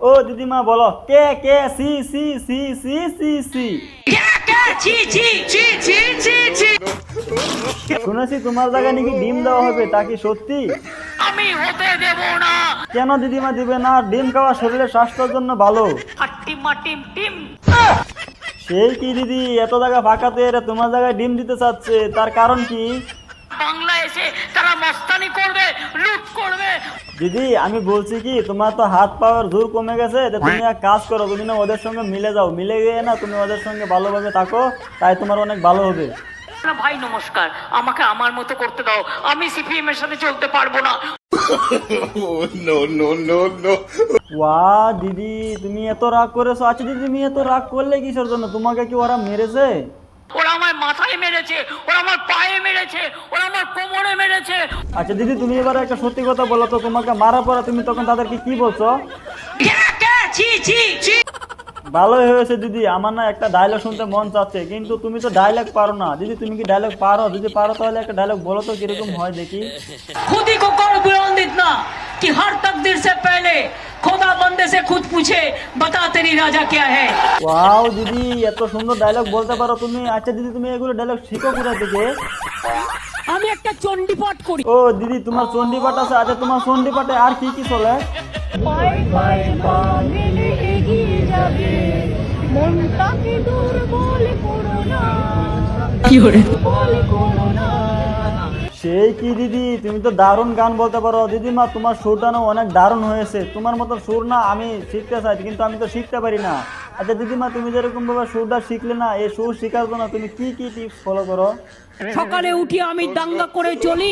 ও দিদিমা বলো, কে কে সি সি সি সি সি সি। শুনেছি তোমার জায়গায় নাকি ডিম দেওয়া হবে, তা কি সত্যি? আমি হতে দেব না। কেন দিদিমা দিবে না? ডিম খাওয়া শরীরের স্বাস্থ্যের জন্য ভালো। Team team team. সেই কি দিদি, এত জায়গা ফাঁকাতে এরা তোমার জায়গায় ডিম দিতে চাচ্ছে, তার কারণ কি? বাংলা এসে তারা মস্তানি করবে, লুট করবে। দিদি আমি বলছি কি, তোমার তো হাত পাওয়ার জোর কমে গেছে, তো তুমি এক কাজ করো, তুমি না ওদের সঙ্গে মিলে যাও, মিলে গিয়ে না তুমি ওদের সঙ্গে ভালোভাবে থাকো, তাই তোমার অনেক ভালো হবে। না ভাই নমস্কার, আমাকে আমার মতো করতে দাও, আমি সিপিএম এর সাথে চলতে পারবো না। ওয়া দিদি তুমি এত রাগ করেছো? আচ্ছা দিদি তুমি এত রাগ করলে কিসের জন্য? তোমাকে কি ওরা মেরেছে? ওরা আমার মাথায় মেরেছে, ওরা আমার পায়ে মেরেছে, ওরা আমার কোমরে মেরেছে। আচ্ছা দিদি তুমি এবার একটা সত্যি কথা বলো তো, তোমাকে মারার পরে তুমি তখন তাদেরকে কি বলছো? ভালোই হয়েছে দিদি, আমার না একটা ডায়লগ শুনতে মন চাচ্ছে, কিন্তু তুমি তো ডায়লগ পারো না। দিদি তুমি কি ডায়লগ পারো? যদি পারো তাহলে একটা ডায়লগ বলো তো, কিরকম হয় দেখি। खुद ही को कौन बुलंद इतना कि हर तकदीर से पहले खुदा बंदे से खुद पूछे बता तेरी राजा क्या है। ওয়াও দিদি এত সুন্দর ডায়লগ বলতে পারো তুমি। আচ্ছা দিদি তুমি এগুলো ডায়লগ শিখো কোথা থেকে? আমি একটা চণ্ডীপাঠ করি। ও দিদি তোমার চণ্ডীপাঠ আছে? আচ্ছা তোমার চণ্ডীপাঠে আর কি কি চলে? পায়ে পায়ে পা মেলে এগিয়ে যাবে, মনটাকে দুর্বল করো না, কি করে? দুর্বল করো না। সেই কি দিদি, তুমি তো দারুণ গান বলতে পারো। দিদিমা তোমার সুরটা না অনেক দারুণ হয়েছে। তোমার মতো সুর না আমি শিখতে চাই, কিন্তু আমি তো শিখতে পারি না। আচ্ছা দিদিমা তুমি যেরকম ভাবে সুরটা শিখলে না, এই সুর শেখার জন্য তুমি কি কি টিপস ফলো করো? সকালে উঠি আমি দাঙ্গা করে চলি,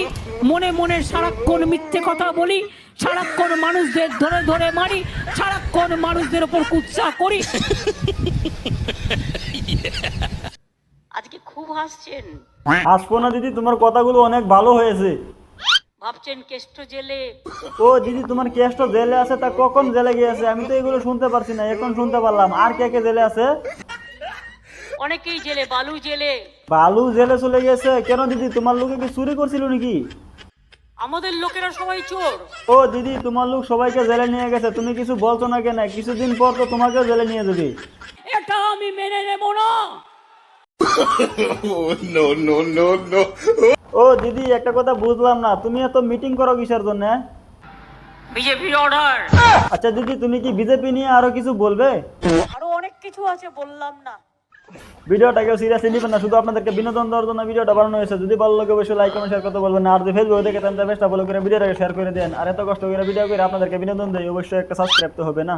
মনে মনে সারাক্ষণ মিথ্যে কথা বলি, সারাক্ষণ মানুষদের ধরে ধরে মারি, সারাক্ষণ মানুষদের উপর কুৎসা করি। আজকে খুব হাসছেন, আসবো না দিদি, তোমার কথাগুলো অনেক ভালো হয়েছে। ভাবছেন কেষ্ট জেলে। ও দিদি তোমার কেষ্ট জেলে আছে? তা কখন জেলে গিয়েছে? আমি তো এগুলো শুনতে পারছি না, এখন শুনতে পারলাম। আর কে কে জেলে আছে? অনেকেই জেলে, বালু জেলে। বালু জেলে চলে গেছে কেন দিদি? তোমার লোকে কি চুরি করছিল নাকি? আমাদের লোকেরা সবাই চোর। ও দিদি তোমার লোক সবাইকে জেলে নিয়ে গেছে, তুমি কিছু বলছো না কেন? কিছুদিন পর তো তোমাকেও জেলে নিয়ে যাবে। এটা আমি মেনে নেব না। ও দিদি একটা কথা বুঝলাম না, তুমি এত মিটিং করো কিসের জন্য? বিজেপির অর্ডার। আচ্ছা দিদি তুমি কি বিজেপি নিয়ে আরো কিছু বলবে? আরো অনেক কিছু আছে, বললাম না। ভিডিওটাকে সিরিয়াসলি নেবেন না, শুধু আপনাদেরকে বিনোদন দেওয়ার জন্য ভিডিওটা বানানো হয়েছে। যদি ভালো লাগে অবশ্যই লাইক কমেন্ট শেয়ার করতে বলবেন না। আর যদি ফেসবুকে দেখে তাহলে পেজটা ফলো করে ভিডিওটাকে শেয়ার করে দেন। আর এত কষ্ট করে ভিডিও করে আপনাদেরকে বিনোদন দেয়, অবশ্যই একটা সাবস্ক্রাইব তো হবে না।